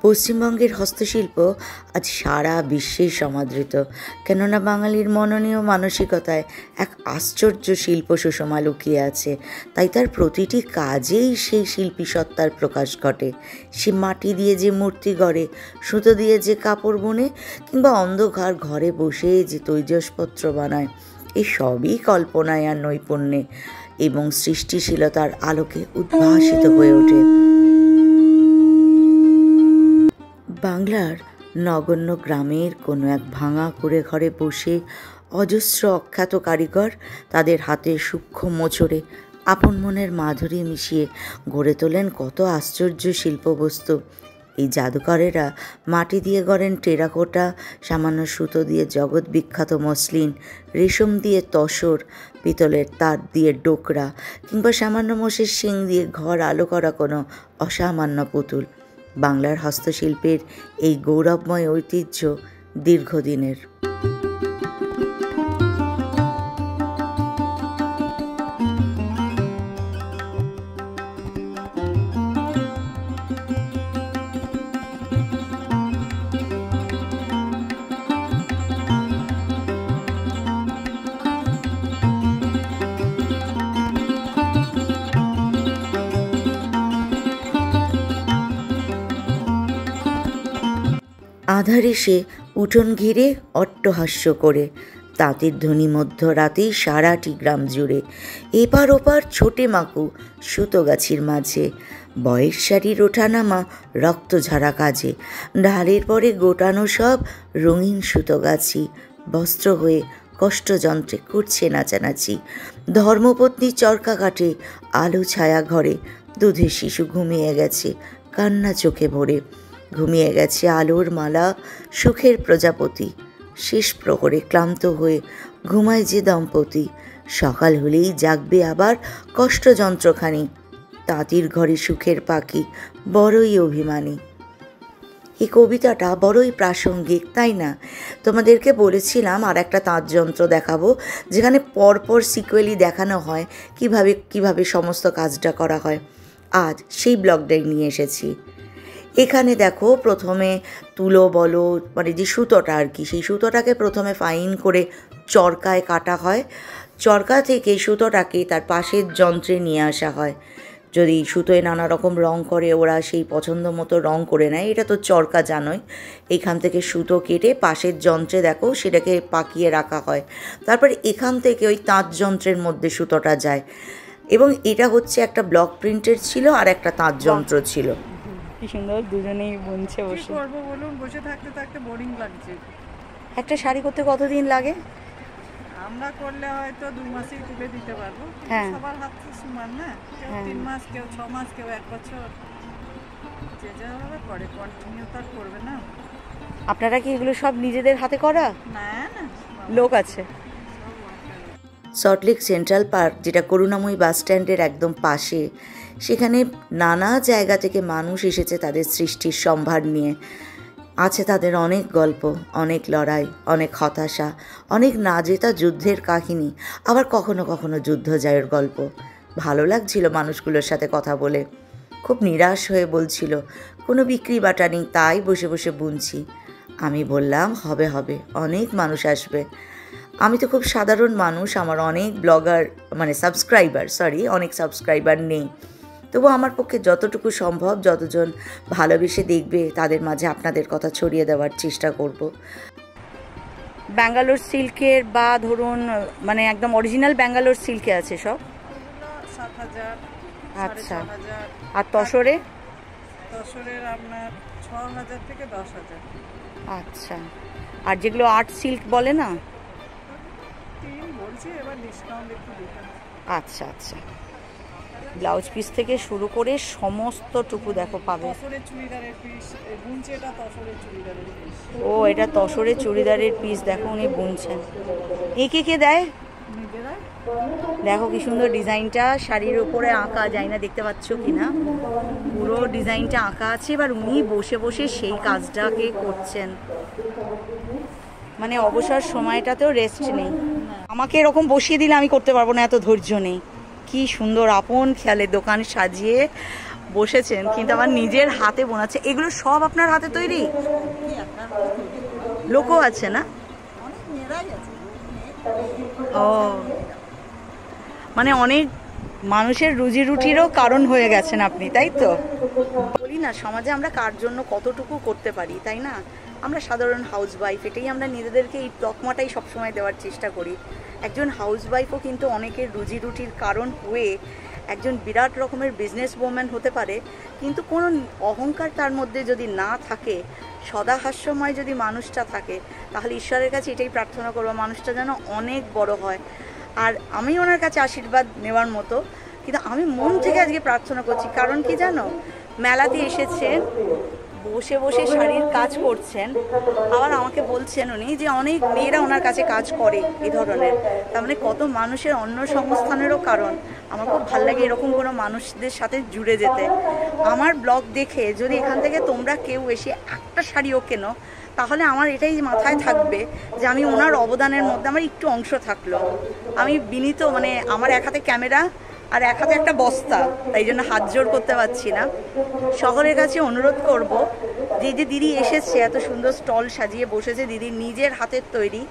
পশ্চিমবঙ্গের হস্তশিল্প আজ সারা বিশ্বে সমাদৃত, কেননা বাঙালির মননীয় মানসিকতায় এক আশ্চর্য শিল্প সুষমা লুকিয়ে আছে। তাই তার প্রতিটি কাজেই সেই শিল্পী সত্তার প্রকাশ ঘটে। সে মাটি দিয়ে যে মূর্তি গড়ে, সুতো দিয়ে যে কাপড় বুনে, কিংবা অন্ধকার ঘরে বসে যে তৈজসপত্র বানায়, এই সবই কল্পনায় আর নৈপুণ্যে এবং সৃষ্টিশীলতার আলোকে উদ্ভাসিত হয়ে ওঠে। বাংলার নগণ্য গ্রামের কোনো এক ভাঙা কুঁড়ে ঘরে বসে অজস্র অখ্যাত কারিগর তাদের হাতে সূক্ষ্ম মোচড়ে আপন মনের মাধুরী মিশিয়ে গড়ে তোলেন কত আশ্চর্য শিল্পবস্তু। এই জাদুকরেরা মাটি দিয়ে গড়েন টেরাকোটা, সামান্য সুতো দিয়ে জগৎ বিখ্যাত মসলিন, রেশম দিয়ে তসর, পিতলের তার দিয়ে ডোকরা, কিংবা সামান্য মোষের শিং দিয়ে ঘর আলো করা কোনো অসামান্য পুতুল। বাংলার হস্তশিল্পের এই গৌরবময় ঐতিহ্য দীর্ঘদিনের। আধার এসে উঠোন ঘিরে অট্টহাস্য করে, তাঁতির ধ্বনি মধ্যরাতেই সারাটি গ্রাম জুড়ে। এপার ওপার ছোটে মাকু সুতোগাছির মাঝে, বয়ের শাড়ির ওঠানামা রক্ত ঝরা কাজে, ঢালের পরে গোটানো সব রঙিন সুতোগাছি, বস্ত্র হয়ে কষ্টযন্ত্রে করছে নাচানাচি। ধর্মপত্নী চরকা কাটে আলো ছায়া ঘরে, দুধের শিশু ঘুমিয়ে গেছে কান্না চোখে ভরে। ঘুমিয়ে গেছে আলোর মালা সুখের প্রজাপতি, শেষ প্রহরে ক্লান্ত হয়ে ঘুমায় যে দম্পতি। সকাল হলেই জাগবে আবার কষ্টযন্ত্রখানি, তাঁতির ঘরে সুখের পাখি বড়ই অভিমানী। এই কবিতাটা বড়ই প্রাসঙ্গিক, তাই না? তোমাদেরকে বলেছিলাম আর একটা তাঁতযন্ত্র দেখাবো, যেখানে পরপর সিকুয়েলি দেখানো হয় কিভাবে সমস্ত কাজটা করা হয়। আজ সেই ব্লগটাই নিয়ে এসেছি। এখানে দেখো, প্রথমে তুলো বলো, মানে যে সুতোটা আর কি, সেই সুতোটাকে প্রথমে ফাইন করে চরকায় কাটা হয়। চরকা থেকে সুতোটাকে তার পাশের যন্ত্রে নিয়ে আসা হয়। যদি সুতোয় নানা রকম রং করে, ওরা সেই পছন্দ মতো রং করে নেয়। এটা তো চরকা জানোই। এখান থেকে সুতো কেটে পাশের যন্ত্রে দেখো সেটাকে পাকিয়ে রাখা হয়। তারপরে এখান থেকে ওই তাঁত যন্ত্রের মধ্যে সুতোটা যায়। এবং এটা হচ্ছে একটা ব্লক প্রিন্টের ছিল আর একটা তাঁত যন্ত্র ছিল। কি সুন্দর দুজনেই বুনছে বসে। কি করব বলুন, বসে থাকতে থাকতে বোরিং লাগছে। একটা শাড়ি করতে কতদিন লাগে? আমরা করলে হয়তো 2 মাসেই তুলে দিতে পারবো। সবার হাত তো সমান না, কেউ 3 মাস, কেউ 6 মাস, কেউ 1 বছর, যে যেভাবে করে। কন্টিনিউ তো করবে না। আপনারা কি এগুলো সব নিজেদের হাতে করা? না না, লোক আছে। সল্টলেক সেন্ট্রাল পার্ক, যেটা করুণাময়ী বাস স্ট্যান্ডের একদম পাশে, সেখানে নানা জায়গা থেকে মানুষ এসেছে তাদের সৃষ্টির সম্ভার নিয়ে। আছে তাদের অনেক গল্প, অনেক লড়াই, অনেক হতাশা, অনেক না জেতা যুদ্ধের কাহিনী, আবার কখনো কখনো যুদ্ধ জয়ের গল্প। ভালো লাগছিল মানুষগুলোর সাথে কথা বলে। খুব নিরাশ হয়ে বলছিল কোনো বিক্রি বাটা নেই, তাই বসে বসে বুনছি। আমি বললাম হবে হবে, অনেক মানুষ আসবে। আমি তো খুব সাধারণ মানুষ, আমার অনেক অনেক সাবস্ক্রাইবার নেই। তবু আমার পক্ষে যতটুকু সম্ভব, যতজন ভালোবেসে দেখবে তাদের মাঝে আপনাদের কথা ছড়িয়ে দেওয়ার চেষ্টা করব। ব্যাঙ্গালোর সিল্কের বা ধরুন মানে একদম অরিজিনাল ব্যাঙ্গালোর সিল্কে আছে সব 7,000। আচ্ছা, আর তসরের আপনার 6,000 থেকে 10,000। আচ্ছা, আর যেগুলো আর্ট সিল্ক বলে না, বলছি এবার ডিসকাউন্ট একটু দিতে। আচ্ছা আচ্ছা, ব্লাউজ পিস থেকে শুরু করে সমস্তটুকু দেখো পাবে। ও, এটা তসরের চুড়িদারের পিস, দেখো উনি বুনছেন। একে কে দেয়? দেখো কি সুন্দর ডিজাইনটা শাড়ির উপরে আঁকা, যায় না দেখতে পাচ্ছ কিনা, পুরো ডিজাইনটা আঁকা আছে। এবার উনি বসে বসে সেই কাজটাকে করছেন। মানে অবসর সময়টাতেও রেস্ট নেই। আমাকে এরকম বসিয়ে দিলে আমি করতে পারবো না, এত ধৈর্য নেই। কি সুন্দর আপন খেয়ালে দোকান সাজিয়ে বসেছেন, কিন্তু আমার নিজের হাতে বোনাচ্ছে। এগুলো সব আপনার হাতে তৈরি? লোকও আছে না? ও, মানে অনেক মানুষের রুজি রুটিরও কারণ হয়ে গেছেন আপনি, তাই তো? বলি না, সমাজে আমরা কার জন্য কতটুকু করতে পারি, তাই না? আমরা সাধারণ হাউসওয়াইফ, এটাই আমরা নিজেদেরকে এই তকমাটাই সবসময় দেওয়ার চেষ্টা করি। একজন হাউসওয়াইফও কিন্তু অনেকের রুজি রুটির কারণ হয়ে একজন বিরাট রকমের বিজনেস ওম্যান হতে পারে, কিন্তু কোনো অহংকার তার মধ্যে যদি না থাকে, সদা হাস্যময় যদি মানুষটা থাকে, তাহলে ঈশ্বরের কাছে এটাই প্রার্থনা করবো মানুষটা যেন অনেক বড় হয়। আর আমি ওনার কাছে আশীর্বাদ নেওয়ার মতো, কিন্তু আমি মন থেকে আজকে প্রার্থনা করছি। কারণ কি জানো, মেলাতে এসেছেন, বসে বসে শাড়ির কাজ করছেন, আবার আমাকে বলছেন উনি যে অনেক মেয়েরা ওনার কাছে কাজ করে এই ধরনের। তার মানে কত মানুষের অন্য সংস্থানেরও কারণ। আমার খুব ভালো লাগে এরকম কোনো মানুষদের সাথে জুড়ে যেতে। আমার ব্লগ দেখে যদি এখান থেকে তোমরা কেউ এসে একটা শাড়িও কেনো, তাহলে আমার এটাই মাথায় থাকবে যে আমি ওনার অবদানের মধ্যে আমার একটু অংশ থাকলো। আমি বিনীত, মানে আমার এক হাতে ক্যামেরা আর এক হাতে একটা বস্তা, তাই জন্য হাত জোর করতে পারছি না। সকলের কাছে অনুরোধ করব, যে দিদি এসেছে এত সুন্দর স্টল সাজিয়ে বসেছে, দিদির নিজের হাতের তৈরি,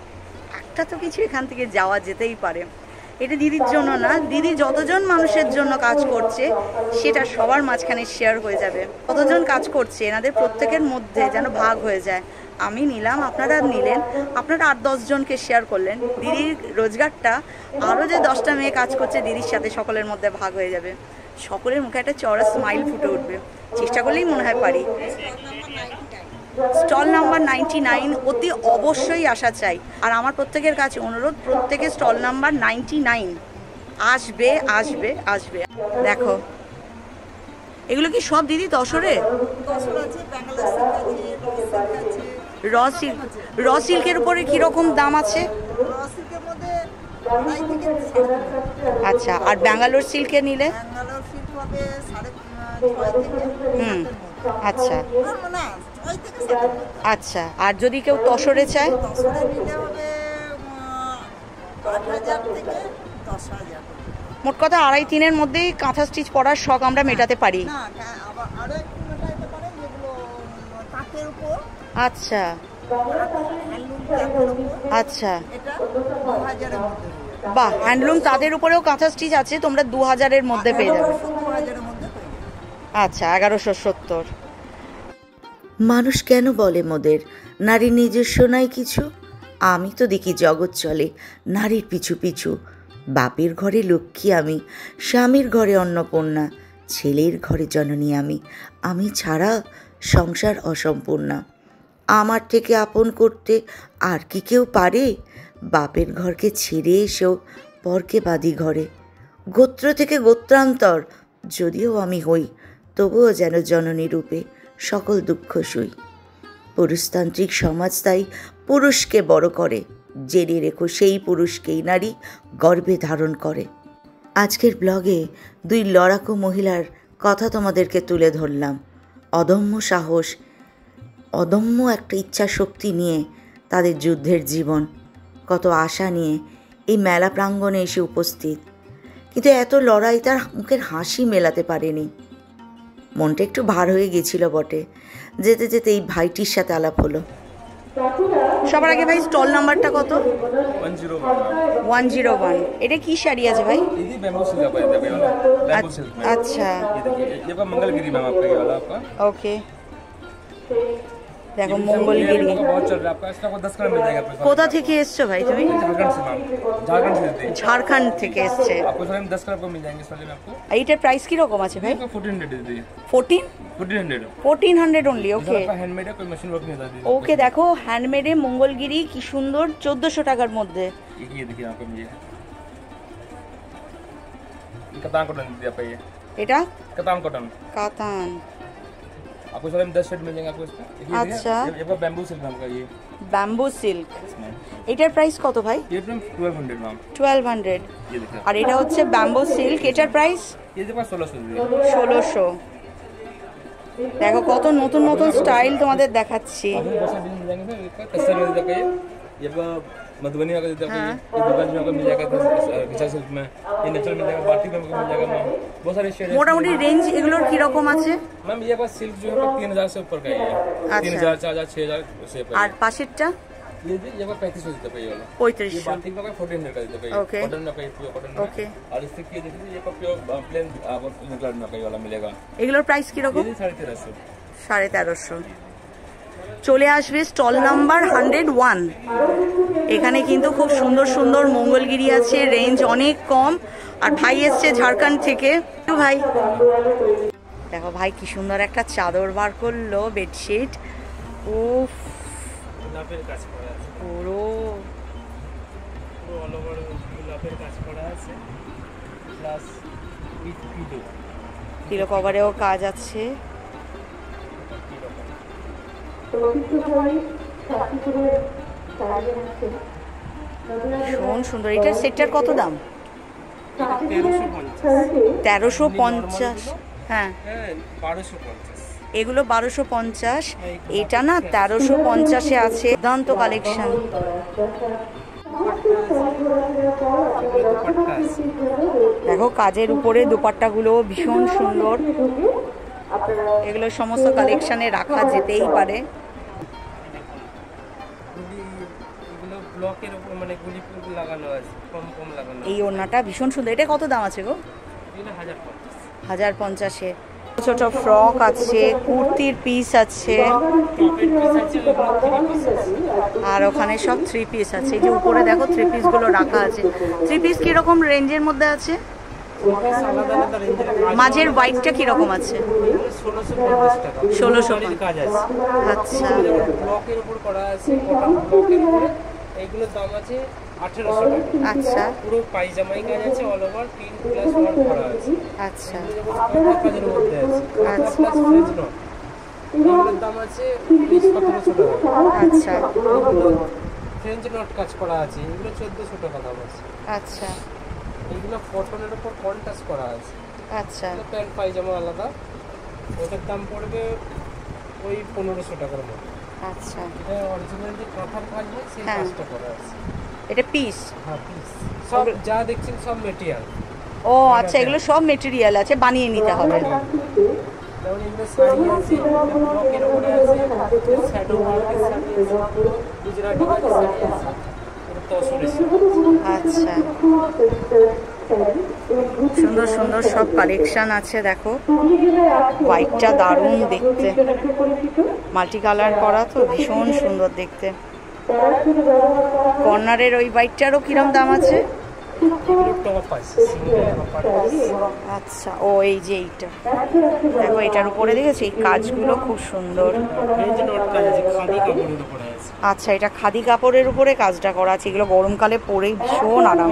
একটা তো কিছু এখান থেকে যাওয়া যেতেই পারে। এটা দিদির জন্য না, দিদি যতজন মানুষের জন্য কাজ করছে সেটা সবার মাঝখানে শেয়ার হয়ে যাবে। কতজন কাজ করছে এনাদের প্রত্যেকের মধ্যে যেন ভাগ হয়ে যায়। আমি নিলাম, আপনারা নিলেন, আপনারা 8-10 জনকে শেয়ার করলেন, দিদির রোজগারটা আরও যে 10টা মেয়ে কাজ করছে দিদির সাথে, সকলের মধ্যে ভাগ হয়ে যাবে। সকলের মুখে একটা চড়া স্মাইল ফুটে উঠবে। চেষ্টা করলেই মনে হয় পারি। স্টল নাম্বার 99 অতি অবশ্যই আসা চাই। আর আমার প্রত্যেকের কাছে অনুরোধ, প্রত্যেকে স্টল নাম্বার 99 আসবে আসবে আসবে। দেখো এগুলো কি সব দিদি তসরে? র সিল্কের উপরে কিরকম দাম আছে? আচ্ছা, আর ব্যাঙ্গালোর সিল্কে নিলে? আচ্ছা আচ্ছা, আর যদি কেউ তসরে চায়? মোট কথা 2.5-3-এর মধ্যেই কাঁথা স্টিচ পরার শখ আমরা মেটাতে পারি। আচ্ছা আচ্ছা, বাহ, হ্যান্ডলুম তাদের উপরেও কাঁথা স্টিচ আছে, তোমরা 2000-এর মধ্যে পেয়ে যাবে। আচ্ছা, 1170। মানুষ কেন বলে মোদের নারী নিজস্ব নাই কিছু? আমি তো দেখি জগৎ চলে নারীর পিছু পিছু। বাপের ঘরে লক্ষ্মী আমি, স্বামীর ঘরে অন্নপূর্ণা, ছেলের ঘরে জননী আমি, আমি ছাড়া সংসার অসম্পূর্ণা। আমার থেকে আপন করতে আর কি কেউ পারে? বাপের ঘরকে ছেড়ে এসেও পরকে বাঁধি ঘরে। গোত্র থেকে গোত্রান্তর যদিও আমি হই, তবুও যেন জননী রূপে সকল দুঃখ সই। পুরুষতান্ত্রিক সমাজ তাই পুরুষকে বড় করে, জেনে রেখো সেই পুরুষকেই নারী গর্ভে ধারণ করে। আজকের ব্লগে 2 লড়াকু মহিলার কথা তোমাদেরকে তুলে ধরলাম। অদম্য সাহস, অদম্য একটা ইচ্ছা শক্তি নিয়ে তাদের যুদ্ধের জীবন, কত আশা নিয়ে এই মেলা প্রাঙ্গণে এসে উপস্থিত। কিন্তু এত লড়াই তার মুখের হাসি মেলাতে পারেনি। মনটা একটু ভার হয়ে গেছিল বটে। যেতে যেতে এই ভাইটির সাথে আলাপ হলো। সবার আগে ভাই স্টল নাম্বারটা কত? 101। এটা কি শাড়ি আছে ভাই? আচ্ছা ওকে, দেখো মঙ্গলগিরি। কোথা থেকে এসছো ভাই তুমি? ঝাড়খণ্ড থেকে এসছে। এইটার প্রাইস কি রকম আছে ভাই? 1400 অনলি। ওকে ওকে, দেখো হ্যান্ডমেডে মঙ্গলগিরি কি সুন্দর, 1400 টাকার মধ্যে। এটা কাতান। आपको सारे में 10 सेट मिल जाएंगे आपको इसका। अच्छा, ये बैम्बू सिल्क नाम का, ये बैम्बू सिल्क। এটার প্রাইস কত ভাই? ये 1200 मैम। 1200। ये देखिए, আর এটা হচ্ছে ব্যাম্বু সিল্ক, এটার প্রাইস ये देखो 1600। 1600। দেখো কত নতুন নতুন স্টাইল তোমাদের দেখাচ্ছি। आपको बहुत सारे डिजाइन मिल जाएंगे सर, इसका कस्टम में देखिए, ये मधुबनी में देते हैं ये दुकान में आपको मिल जाएगा 10 सिल्क में, ये नेचुरल मिल जाएगा, बाटिक में आपको मिल जाएगा मैम, बहुत सारे शेड। মোটামুটি রেঞ্জ এগুলোর কি রকম আছে? मैम ये पास सिल्क जो है 3000 से ऊपर का ही है, 3000 4000 6000 से ऊपर। আর পাশেরটা ये 3500 देते हैं ये वाला, 3500। ये बाटिक में 1400 का देते हैं, कॉटन में का प्योर कॉटन में। ओके। और इससे ये देखिए ये का प्योर प्लेन आपको निकल में का ये वाला मिलेगा, এগুলোর প্রাইস কি রকম? ये 1350। 1350। চলে আসবে স্টল নাম্বার 101। এখানে কিন্তু খুব সুন্দর সুন্দর মঙ্গলগিরি আছে, রেঞ্জ অনেক কম। আর ভাই এসছে ঝাড়খণ্ড থেকে। ভাই দেখো ভাই কি সুন্দর একটা চাদর বার করলো, বেডশিট। ও গোলাপের কাজ করা আছে, পুরো অল ওভার গোলাপের কাজ করা আছে, প্লাস উইথ পিলো কভারেও কাজ আছে। ভীষণ সুন্দর। এটার সেটটার কত দাম? 1350। হ্যাঁ 1250। এগুলো 1250, এটা না 1350-এ আছে। দুর্দান্ত কালেকশন। দেখো কাজের উপরে দোপাট্টাগুলো ভীষণ সুন্দর। এগুলো সমস্ত কালেকশনে রাখা যেতেই পারে। এগুলো ব্লকের উপর মানে গুলি লাগানো আছে, কম কম লাগানো। এই ওড়নাটা ভীষণ সুন্দর। এটা কত দাম আছে গো? এগুলো 1050। 1050-এ ছোট ফ্রক আছে, কুর্তির পিস আছে, আর ওখানে সব 3 পিস আছে। এই যে উপরে দেখো 3 পিসগুলো রাখা আছে। 3 পিস কিরকম রেঞ্জের মধ্যে আছে? মাঝের হোয়াইটটা কিরকম আছে? 1650 টাকা। 1650 কাজ আছে। আচ্ছা ব্লকের উপর করা আছে, কটন ব্লকের উপরে। এইগুলোর দাম আছে 1800 টাকা। আচ্ছা পুরো পায়জামাই কাজ আছে, অল ওভার 3 প্লাস 1 করা আছে। আচ্ছা কাজের মধ্যে আছে। আচ্ছা প্লাস ফ্রেঞ্চ নট, এগুলোর দাম আছে 1700 টাকা। আচ্ছা ফ্রেঞ্চ নট কাজ করা আছে, এগুলো 1400 টাকা দাম আছে। আচ্ছা এগুলো কটনের উপর কন্ট্রাস্ট করা আছে। আচ্ছা প্যান্ট পায়জামা আলাদা, ওটার দাম পড়বে ওই 1500 টাকার মতো। আচ্ছা এটা অরিজিনাল যে কাঁথার কাজ হয় সেই হ্যাঁ। কাজটা করা আছে। এটা পিস? হ্যাঁ পিস, সব যা দেখছেন সব মেটেরিয়াল। ও আচ্ছা, এগুলো সব মেটেরিয়াল আছে, বানিয়ে নিতে হবে। যেমন এগুলো শাড়ি আছে, ব্লকের উপরে আছে, শ্যাডো ওয়ার্কের শাড়ি আছে, গুজরাটি কাজের শাড়ি আছে, এটা তসরের শাড়ি। আচ্ছা সুন্দর সুন্দর সব কালেকশন আছে। দেখো হোয়াইটটা দারুণ দেখতে, মাল্টি কালার করা তো ভীষণ সুন্দর দেখতে। কর্নারের ওই হোয়াইটটারও কিরম দাম আছে? এগুলো টপ আছে, সিঙ্গেল আপার আছে। আচ্ছা ও এই যে এইটা দেখো, এটার উপরে দেখেছি এই কাজগুলো খুব সুন্দর। ফ্রেঞ্চ নট কাজ আছে, খাদি কাপড়ের উপরে আছে। আচ্ছা এটা খাদি কাপড়ের উপরে কাজটা করা আছে। এগুলো গরমকালে পরে ভীষণ আরাম,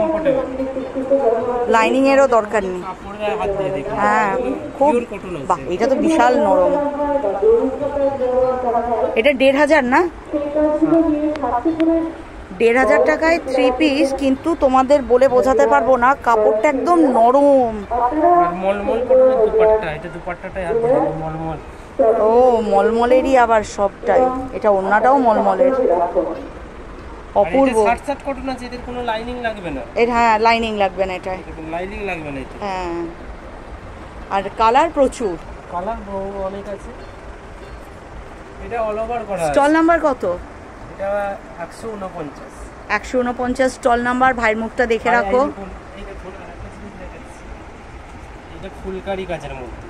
লাইনিং এরও দরকার নেই। কাপড়ের হাত দিয়ে দেখুন, হ্যাঁ খুব পিওর কটন আছে। বাহ, এটা তো বিশাল নরম। এটা 1500 না? 1500 টাকায় 3 পিস, কিন্তু তোমাদের বলে বোঝাতে পারবো না, কাপড়টা একদম নরম। আর মলমল কটনের দুপাট্টা, এটা দুপাট্টাটাই হাত দিয়ে দেখুন মলমল। ও মলমলেরই আবার সবটাই। এটা ওড়নাটাও মলমলের, অপূর্ব। শার্ট শার্ট কটন আছে, এদের কোনো লাইনিং লাগবে না। এর হ্যাঁ লাইনিং লাগবে না এটায়। লাইনিং লাগবে না এটা। হ্যাঁ আর কালার প্রচুর, কালার বহু অনেক আছে। এটা অল ওভার করা আছে। স্টল নাম্বার কত? এটা 149। 149 স্টল নাম্বার। ভাইয়ের মুখটা দেখে রাখো। এটা ফুলকারি কাজের মধ্যে।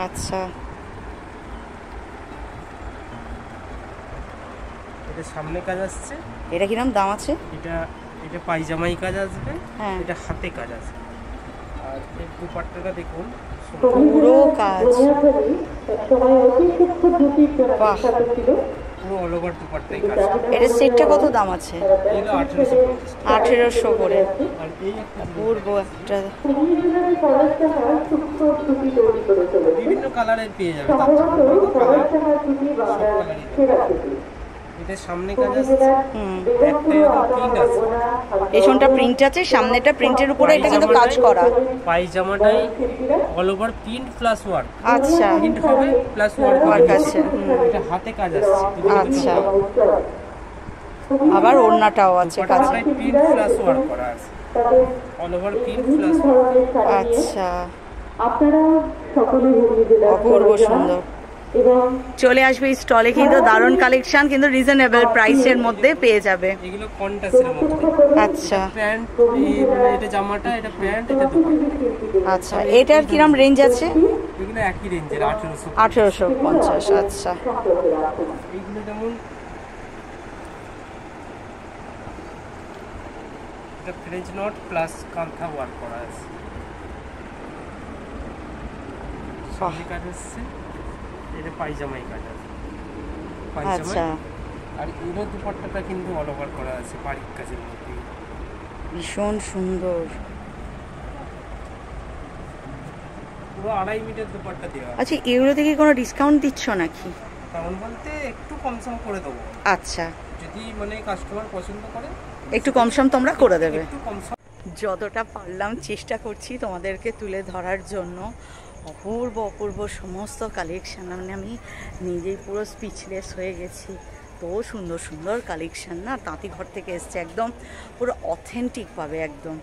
আচ্ছা এটা সামনে কাজ আসছে। এটা কিরম দাম আছে? এটা পায়জামাই কাজ আসবে, হ্যাঁ এটা হাতে কাজ আছে। আর এই দুপাট্টাটা দেখুন পুরো কাজ, বাহ পুরো অল ওভার দুপাট্টাই কাজ। এটার সেটটা কত দাম আছে? এটা 1850। 1800 করে। আর এই একটা অপূর্ব একটা, বিভিন্ন কালারের পেয়ে যাবে, তার জন্য বিভিন্ন কালার, সব কালারই। এটা সামনে কাজ আসছে, একটা প্রিন্ট আছে, পেছনটা প্রিন্ট আছে, সামনেটা প্রিন্টের উপরে এটা কিন্তু কাজ করা। পায়জামাটাই all over print plus work. আচ্ছা প্রিন্ট হবে প্লাস ওয়ার্ক ওয়ার্ক আছে। এটা হাতে কাজ আসছে। আচ্ছা আবার ওড়নাটাও আছে কাছে। প্রিন্ট ফ্লাস ওয়ার্ক করা আছে, all over print flush work. আচ্ছা, অপূর্ব সুন্দর। চলে আসবে এই স্টলে, কিন্তু দারুণ কালেকশন, কিন্তু রিজনেবল প্রাইসের মধ্যে পেয়ে যাবে। এগুলো কন্টাসের মধ্যে। আচ্ছা, প্যান্ট, এটা জামাটা, এটা প্যান্ট, এটা দুপাট্টা। আচ্ছা, এটার কিরম রেঞ্জ আছে? এগুলো একই রেঞ্জের, 1850। আচ্ছা, এইগুলো যেমন এটা ফ্রেঞ্চ নট প্লাস কাঁথা ওয়ার্ক করা আছে, সামনে কাজ আছে, এটা পায়জামাই কাজ আছে, আচ্ছা, আর এগুলো দুপাট্টাটা কিন্তু অল ওভার করা আছে বারিক কাজের মধ্যে, ভীষণ সুন্দর। পুরো 2.5 মিটার দুপাট্টা দেওয়া। আচ্ছা, এগুলোতে কি কোনো ডিসকাউন্ট দিচ্ছ নাকি? কারণ বলতে একটু কমসম করে দেবো। আচ্ছা, যদি মানে কাস্টমার পছন্দ করে একটু কমসম তোমরা করে দেবে। একটু কমসম। যতটা পারলাম চেষ্টা করছি তোমাদেরকে তুলে ধরার জন্য। অপূর্ব অপূর্ব সমস্ত কালেকশান, মানে আমি নিজেই পুরো স্পিচলেস হয়ে গেছি। তো সুন্দর সুন্দর কালেকশান না, তাঁতি ঘর থেকে এসছে, একদম পুরো অথেন্টিক পাবে একদম।